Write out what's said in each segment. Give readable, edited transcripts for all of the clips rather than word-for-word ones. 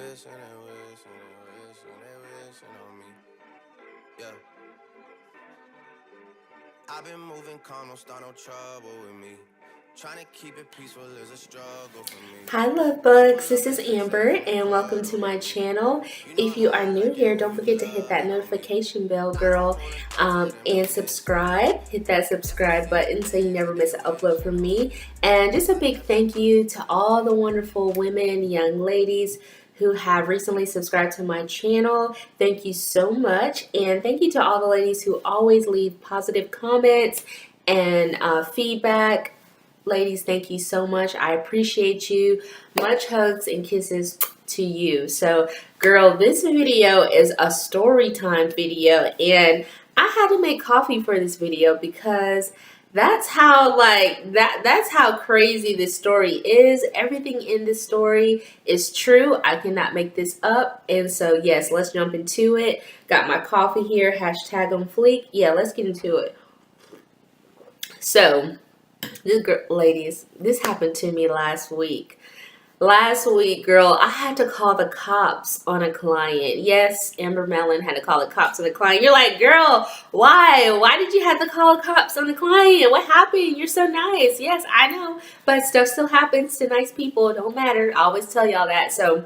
wishing and wishing and wishing they wishing on me. Yeah. I've been moving calm, don't start no trouble with me. Trying to keep it peaceful is a struggle for me. Hi, love bugs. This is Amber, and welcome to my channel. If you are new here, don't forget to hit that notification bell, girl, and subscribe. Hit that subscribe button so you never miss an upload from me. And just a big thank you to all the wonderful women, young ladies who have recently subscribed to my channel. Thank you so much. And thank you to all the ladies who always leave positive comments and feedback. Ladies, thank you so much. I appreciate you. Much hugs and kisses to you. So, girl, this video is a story time video, and I had to make coffee for this video because that's how that's how crazy this story is. Everything in this story is true. I cannot make this up. And so, yes, let's jump into it. Got my coffee here, hashtag on fleek. Yeah, let's get into it. So, ladies, this happened to me last week. Last week, girl, I had to call the cops on a client. Yes, Amber Mellon had to call the cops on a client. You're like, girl, why? Why did you have to call the cops on the client? What happened? You're so nice. Yes, I know. But stuff still happens to nice people. It don't matter. I always tell y'all that. So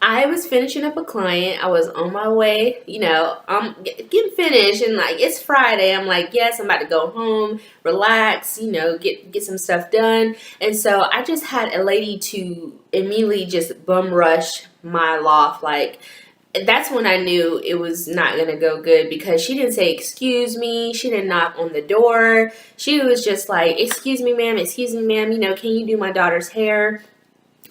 I was finishing up a client. I was on my way, getting finished, and like it's Friday. I'm like, yes, I'm about to go home, relax, get some stuff done. And so I just had a lady to immediately just bum rush my loft. Like that's when I knew it was not gonna go good because she didn't say excuse me. She didn't knock on the door. She was just like, excuse me, ma'am, can you do my daughter's hair?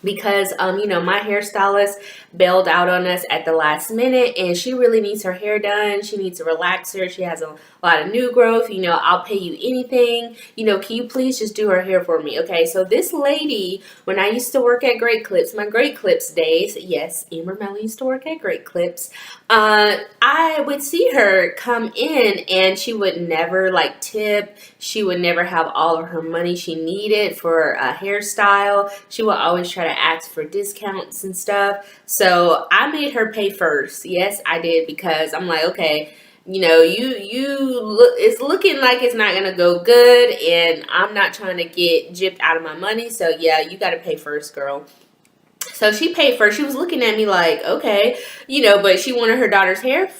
Because my hairstylist bailed out on us at the last minute, and she really needs her hair done. She needs a relaxer. She has a lot of new growth. I'll pay you anything. Can you please just do her hair for me? Okay, so this lady, when I used to work at Great Clips, my Great Clips days, yes, Amber Mellon used to work at Great Clips, I would see her come in, and she would never tip. She would never have all of her money she needed for a hairstyle. She would always try to ask for discounts and stuff. So I made her pay first. Yes, I did, because I'm like, okay, it's looking like it's not gonna go good, and I'm not trying to get gypped out of my money. So yeah, you got to pay first, girl. So she paid first. She was looking at me like, okay, but she wanted her daughter's hair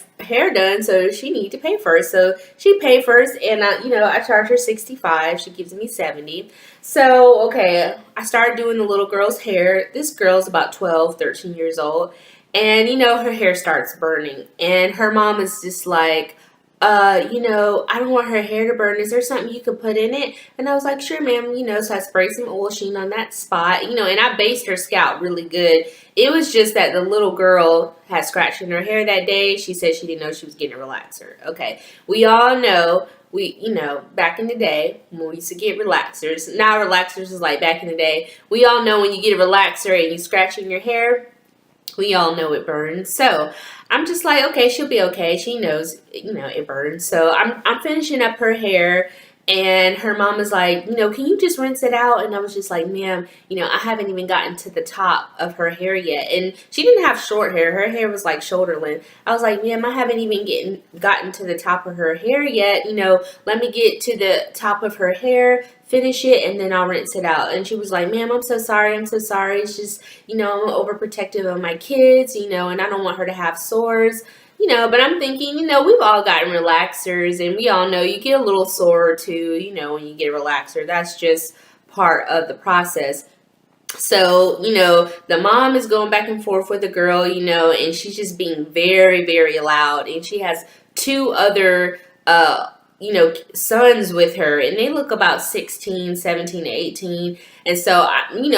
done, so she needed to pay first. So she paid first, and I charged her 65. She gives me 70. So okay, I started doing the little girl's hair. This girl's about 12, 13 years old, and her hair starts burning, and her mom is just like, I don't want her hair to burn. Is there something you could put in it? And I was like, sure, ma'am. So I sprayed some oil sheen on that spot, and I based her scalp really good. It was just that the little girl had scratched in her hair that day. She said she didn't know she was getting a relaxer. Okay. We all know, back in the day when we used to get relaxers, now relaxers is like back in the day. We all know when you get a relaxer and you scratch in your hair, we all know it burns. So I'm just like, okay, she'll be okay. She knows, it burns. So I'm finishing up her hair, and her mom is like, can you just rinse it out? And I was just like, ma'am, I haven't even gotten to the top of her hair yet. And she didn't have short hair. Her hair was like shoulder length. I was like, ma'am, I haven't even gotten to the top of her hair yet. Let me get to the top of her hair, finish it, and then I'll rinse it out. And she was like, ma'am, I'm so sorry. It's just, I'm overprotective of my kids, and I don't want her to have sores. But I'm thinking, we've all gotten relaxers, and we all know you get a little sore or two, when you get a relaxer. That's just part of the process. So, the mom is going back and forth with the girl, and she's just being very, very loud. And she has two other, sons with her, and they look about 16, 17, 18. And so, we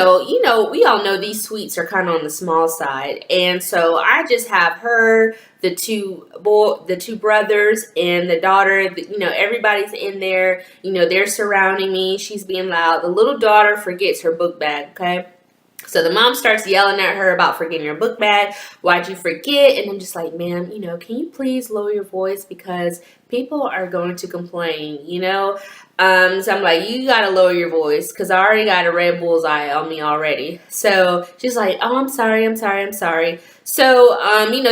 all know these suites are kind of on the small side. And so I just have her, the two brothers, and the daughter. Everybody's in there. They're surrounding me. She's being loud. The little daughter forgets her book bag. Okay. So the mom starts yelling at her about forgetting her book bag. Why'd you forget? And I'm just like, ma'am, can you please lower your voice, because people are going to complain, So I'm like, you gotta lower your voice because I already got a red bullseye on me already. So she's like, oh, I'm sorry, I'm sorry, I'm sorry. So,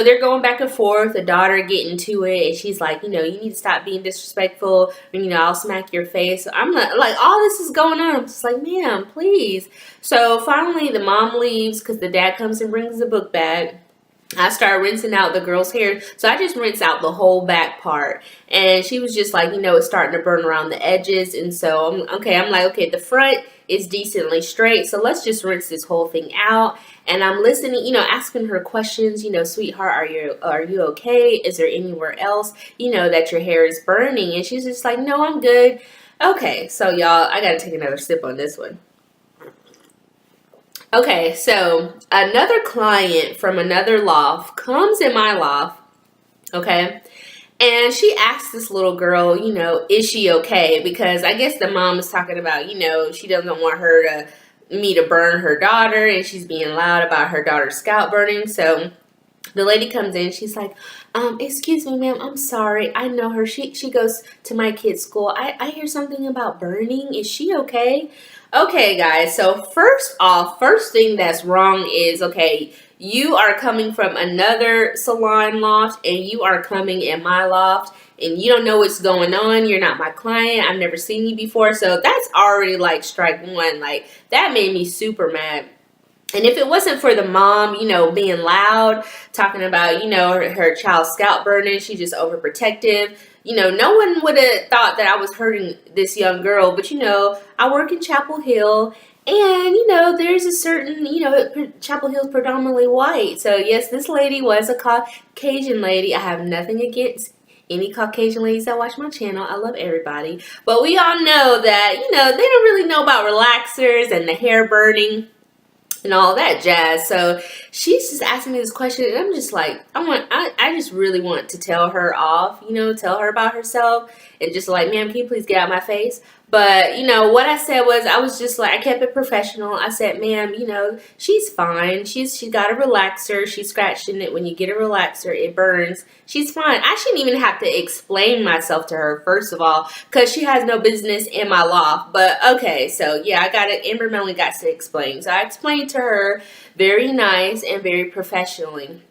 they're going back and forth, the daughter getting to it, and she's like, you need to stop being disrespectful, and, I'll smack your face. So I'm like, all this is going on. I'm just like, ma'am, please. So finally, the mom leaves because the dad comes and brings the book back. I started rinsing out the girl's hair. So I just rinsed out the whole back part. And she was just like, it's starting to burn around the edges. And so, I'm like, okay, the front is decently straight. So let's just rinse this whole thing out. And I'm listening, asking her questions, sweetheart, are you okay? Is there anywhere else, that your hair is burning? And she's just like, no, I'm good. Okay, so y'all, I got to take another sip on this one. Okay, so another client from another loft comes in my loft, okay, and she asks this little girl, is she okay? Because I guess the mom is talking about, she doesn't want me to burn her daughter, and she's being loud about her daughter's scalp burning. So the lady comes in, she's like, excuse me, ma'am, I'm sorry. I know her. She goes to my kid's school. I hear something about burning. Is she okay? Okay, guys. So first thing that's wrong is, okay, you are coming from another salon loft and you are coming in my loft and you don't know what's going on. You're not my client. I've never seen you before. So that's already like strike one. Like that made me super mad. And if it wasn't for the mom, being loud, talking about, her child's scalp burning, she's just overprotective, no one would have thought that I was hurting this young girl. But, I work in Chapel Hill and, there's a certain, Chapel Hill's predominantly white. So, yes, this lady was a Caucasian lady. I have nothing against any Caucasian ladies that watch my channel. I love everybody. But we all know that, they don't really know about relaxers and the hair burning and all that jazz. So she's just asking me this question, and I'm just like, I just really want to tell her off, tell her about herself, and just like, ma'am, can you please get out of my face? But, what I said was, I was just like, I kept it professional. I said, ma'am, she's fine. She's got a relaxer. She's scratching it. When you get a relaxer, it burns. She's fine. I shouldn't even have to explain myself to her, first of all, because she has no business in my loft. But, okay, so, yeah, I got it. Amber Mellon got to explain. So I explained to her very nice and very professionally.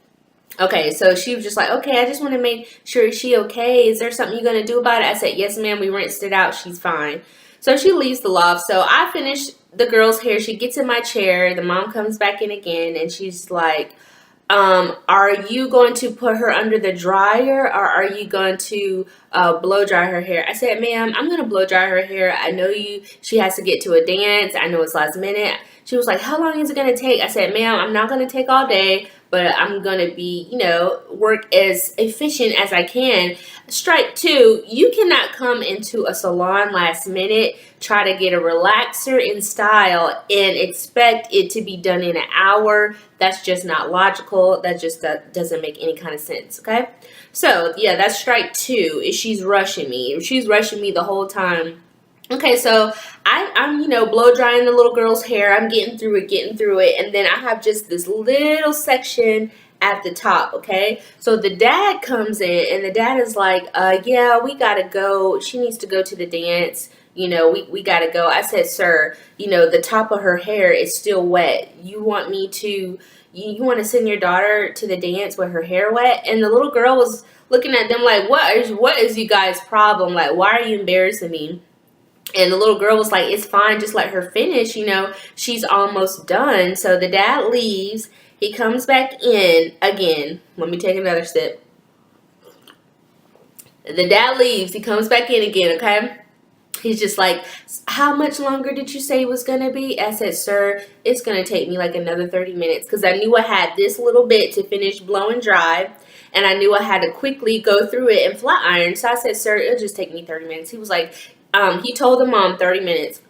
Okay, so she was just like, okay, I just want to make sure, is she okay? Is there something you're going to do about it? I said, yes, ma'am, we rinsed it out. She's fine. So she leaves the loft. So I finished the girl's hair. She gets in my chair. The mom comes back in again, and she's like, are you going to put her under the dryer, or are you going to blow dry her hair? I said, ma'am, I'm going to blow dry her hair. I know she has to get to a dance. I know it's last minute. She was like, how long is it going to take? I said, ma'am, I'm not going to take all day, but I'm going to be, work as efficient as I can. Strike two, you cannot come into a salon last minute, try to get a relaxer in style, and expect it to be done in an hour. That's just not logical. That doesn't make any kind of sense, okay? So, yeah, that's strike two, is she's rushing me. She's rushing me the whole time. Okay, so I'm blow drying the little girl's hair. I'm getting through it. And then I have just this little section at the top, okay? So the dad comes in, and the dad is like, yeah, we got to go. She needs to go to the dance. We got to go. I said, sir, the top of her hair is still wet. You want to send your daughter to the dance with her hair wet? And the little girl was looking at them like, what is you guys' problem? Like, why are you embarrassing me? And the little girl was like, it's fine, just let her finish, she's almost done. So the dad leaves. He comes back in again. Let me take another sip. The dad leaves. He comes back in again, okay? He's just like, how much longer did you say it was going to be? I said, sir, it's going to take me like another 30 minutes because I knew I had this little bit to finish blowing dry. And I knew I had to quickly go through it and flat iron. So I said, sir, it'll just take me 30 minutes. He was like, he told the mom 30 minutes.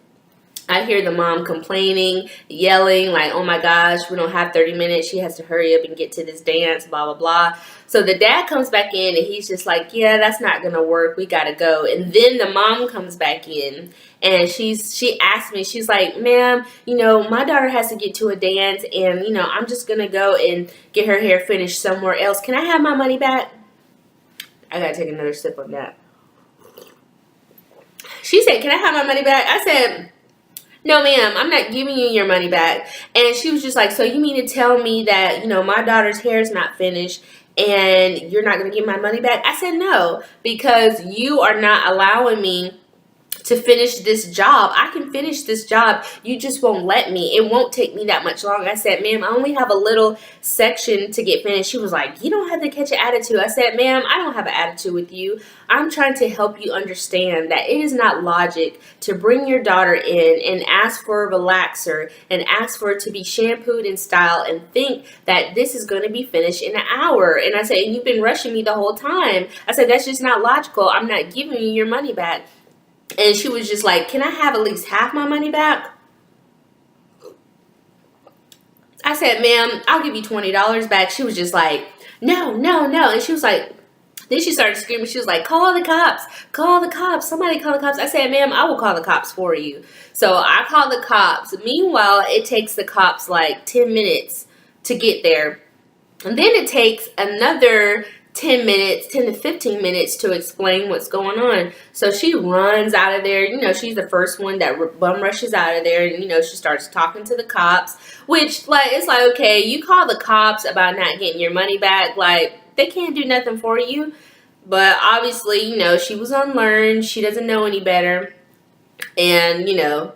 I hear the mom complaining, yelling, like, oh my gosh, we don't have 30 minutes. She has to hurry up and get to this dance, blah, blah, blah. So the dad comes back in, and he's just like, yeah, that's not going to work. We got to go. And then the mom comes back in, and she asked me, she's like, ma'am, my daughter has to get to a dance, and, I'm just going to go and get her hair finished somewhere else. Can I have my money back? I got to take another sip on that. She said, can I have my money back? I said, no, ma'am, I'm not giving you your money back. And she was just like, so you mean to tell me that, my daughter's hair is not finished and you're not going to give my money back? I said, no, because you are not allowing me to finish this job. I can finish this job. You just won't let me. It won't take me that much long. I said, ma'am, I only have a little section to get finished. She was like, you don't have to catch an attitude. I said, ma'am, I don't have an attitude with you. I'm trying to help you understand that it is not logic to bring your daughter in and ask for a relaxer and ask for it to be shampooed and styled and think that this is going to be finished in an hour. And I said, and you've been rushing me the whole time. I said, that's just not logical. I'm not giving you your money back. And she was just like, can I have at least half my money back? I said, ma'am, I'll give you $20 back. She was just like, no, no, no. And she was like, then she started screaming. She was like, call the cops. Call the cops. Somebody call the cops. I said, ma'am, I will call the cops for you. So I called the cops. Meanwhile, it takes the cops like 10 minutes to get there. And then it takes another 10 to 15 minutes to explain what's going on. So she runs out of there. She's the first one that bum rushes out of there. And, she starts talking to the cops, which, it's like, okay, you call the cops about not getting your money back. Like, they can't do nothing for you. But obviously, she was unlearned. She doesn't know any better. And,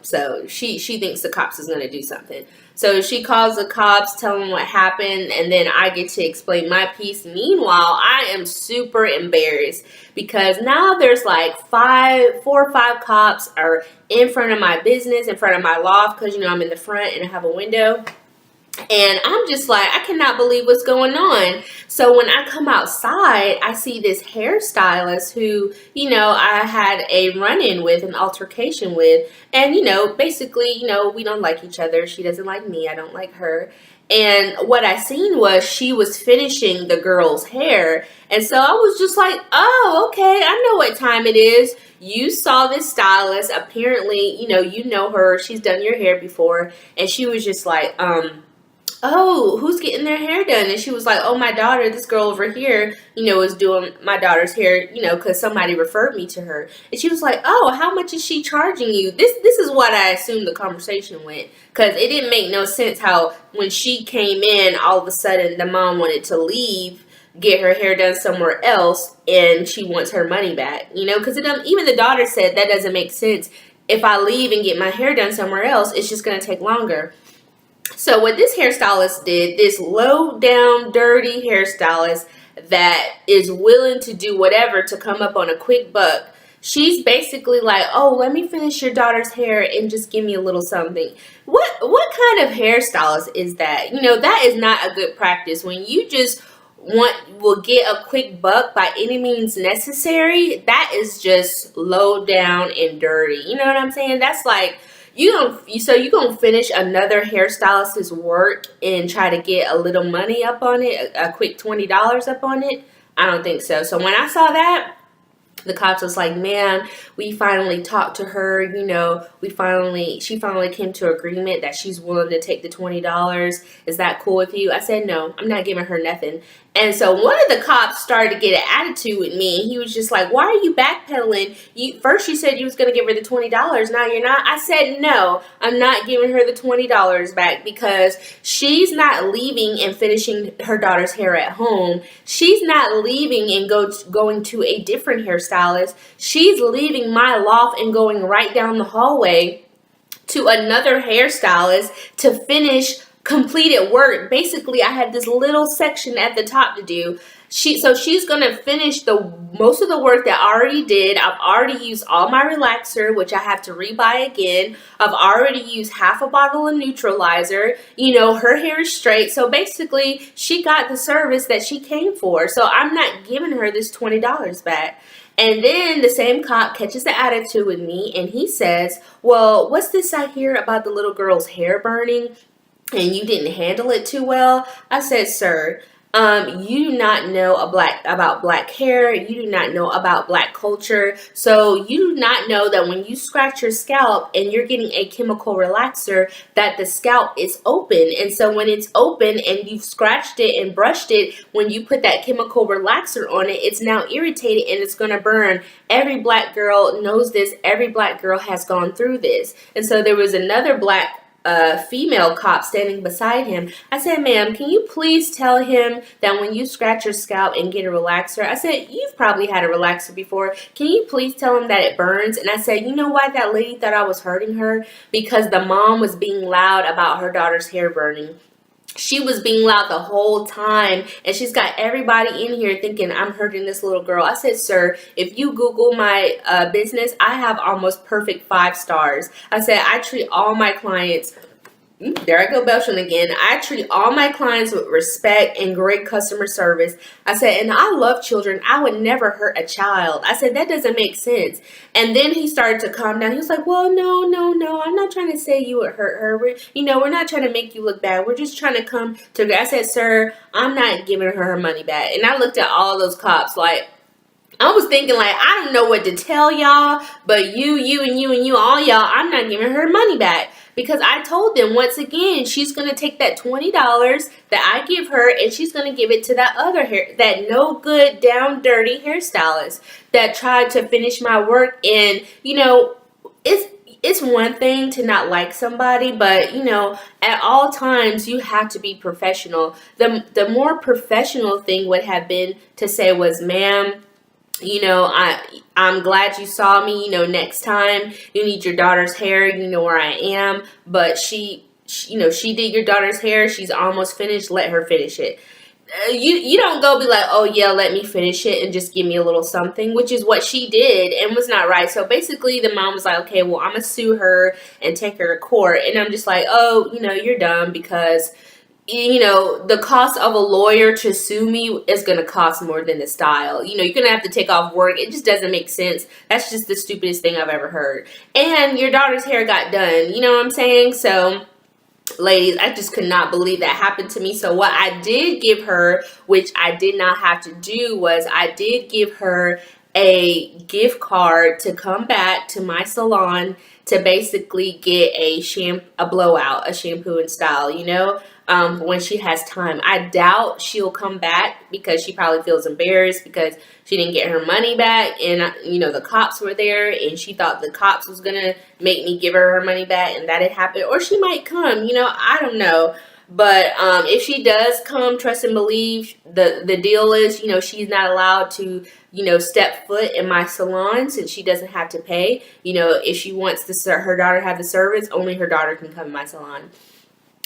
so she thinks the cops is going to do something. So she calls the cops, tell them what happened, and then I get to explain my piece. Meanwhile, I am super embarrassed because now there's like 4 or 5 cops are in front of my business, in front of my loft, because, I'm in the front and I have a window. And I'm just like, I cannot believe what's going on. So when I come outside, I see this hairstylist who, I had a run-in with, an altercation with. And, basically, we don't like each other. She doesn't like me. I don't like her. And what I seen was she was finishing the girl's hair. And so I was just like, oh, okay, I know what time it is. You saw this stylist. Apparently, you know her. She's done your hair before. And she was just like, oh, who's getting their hair done? And she was like, oh, my daughter, this girl over here, is doing my daughter's hair, because somebody referred me to her. And she was like, oh, how much is she charging you? This is what I assumed the conversation went, because it didn't make no sense how when she came in, all of a sudden the mom wanted to leave, get her hair done somewhere else, and she wants her money back, because even the daughter said that doesn't make sense. If I leave and get my hair done somewhere else, it's just going to take longer. So what this hairstylist did, this low down, dirty hairstylist that is willing to do whatever to come up on a quick buck, she's basically like, oh, let me finish your daughter's hair and just give me a little something. What kind of hairstylist is that? That is not a good practice. When you just will get a quick buck by any means necessary, that is just low down and dirty. You know what I'm saying? That's like, you're gonna finish another hairstylist's work and try to get a little money up on it, a quick $20 up on it? I don't think so. So when I saw that, the cops was like, man, we finally talked to her, she finally came to agreement that she's willing to take the $20. Is that cool with you? I said, no, I'm not giving her nothing. And so one of the cops started to get an attitude with me. He was just like, why are you backpedaling? First you said you was going to give her the $20. Now you're not. I said, no, I'm not giving her the $20 back because she's not leaving and finishing her daughter's hair at home. She's not leaving and going to a different hairstylist. She's leaving my loft and going right down the hallway to another hairstylist to finish completed work. Basically, I had this little section at the top to do. She's gonna finish most of the work that I already did. I've already used all my relaxer, which I have to rebuy again. I've already used half a bottle of neutralizer. Her hair is straight. So basically, she got the service that she came for. So I'm not giving her this $20 back. And then the same cop catches the attitude with me and he says, well, what's this I hear about the little girl's hair burning and you didn't handle it too well? I said, sir, You do not know about black hair. You do not know about black culture. So you do not know that when you scratch your scalp and you're getting a chemical relaxer, that the scalp is open. And so when it's open and you've scratched it and brushed it, when you put that chemical relaxer on it, it's now irritated and it's going to burn. Every black girl knows this. Every black girl has gone through this. And so there was another black female cop standing beside him. I said, ma'am, can you please tell him that when you scratch your scalp and get a relaxer, I said, you've probably had a relaxer before. Can you please tell him that it burns? And I said, you know why that lady thought I was hurting her? Because the mom was being loud about her daughter's hair burning. She was being loud the whole time, and she's got everybody in here thinking I'm hurting this little girl. I said, sir, if you Google my business, I have almost perfect 5 stars. I said, I treat all my clients, there I go belching again. I treat all my clients with respect and great customer service. I said, and I love children. I would never hurt a child. I said, that doesn't make sense. And then he started to calm down. He was like, well, no. I'm not trying to say you would hurt her. We're not trying to make you look bad. We're just trying to come to, I said, sir, I'm not giving her money back. And I looked at all those cops like, I was thinking like, I don't know what to tell y'all, but you, all y'all, I'm not giving her money back. Because I told them, once again, she's going to take that $20 that I give her and she's going to give it to that no good, down dirty hairstylist that tried to finish my work. And, it's one thing to not like somebody, but, at all times you have to be professional. The more professional thing would have been to say was, ma'am, I'm glad you saw me. Next time you need your daughter's hair, you know where I am. But she did your daughter's hair. She's almost finished. Let her finish it. You don't go be like, oh yeah, let me finish it and just give me a little something, which is what she did and was not right. So basically the mom was like, okay, well, I'm gonna sue her and take her to court. And I'm just like, oh, you're dumb because the cost of a lawyer to sue me is going to cost more than the style. You're going to have to take off work. It just doesn't make sense. That's just the stupidest thing I've ever heard. And your daughter's hair got done. You know what I'm saying? So, ladies, I just could not believe that happened to me. So what I did give her, which I did not have to do, was I did give her a gift card to come back to my salon to basically get a blowout, a shampoo and style, when she has time. I doubt she'll come back because she probably feels embarrassed because she didn't get her money back. And, the cops were there and she thought the cops was going to make me give her money back, and that had happened. Or she might come, I don't know. But if she does come, trust and believe, the deal is, she's not allowed to, step foot in my salon since she doesn't have to pay. If she wants her daughter to have the service, only her daughter can come in my salon.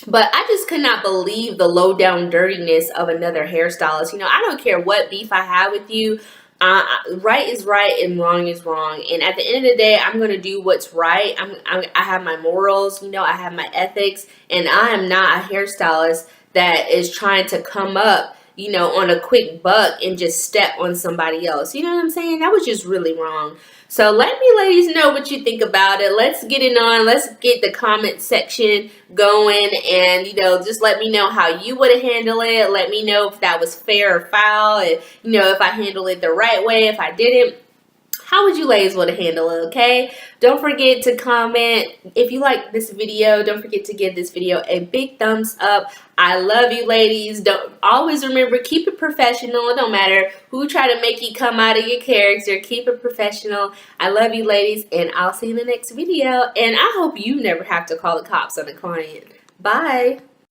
But I just could not believe the low down dirtiness of another hairstylist. I don't care what beef I have with you. Right is right and wrong is wrong. And at the end of the day, I'm going to do what's right. I have my morals, I have my ethics. And I am not a hairstylist that is trying to come up, on a quick buck and just step on somebody else. You know what I'm saying? That was just really wrong. So let me, ladies, know what you think about it. Let's get it on. Let's get the comment section going. And, just let me know how you would have handled it. Let me know if that was fair or foul. And, if I handled it the right way, if I didn't. How would you ladies want to handle it, okay? Don't forget to comment. If you like this video, don't forget to give this video a big thumbs up. I love you, ladies. Don't always remember, keep it professional. It don't matter who try to make you come out of your character. Keep it professional. I love you, ladies, and I'll see you in the next video. And I hope you never have to call the cops on a client. Bye.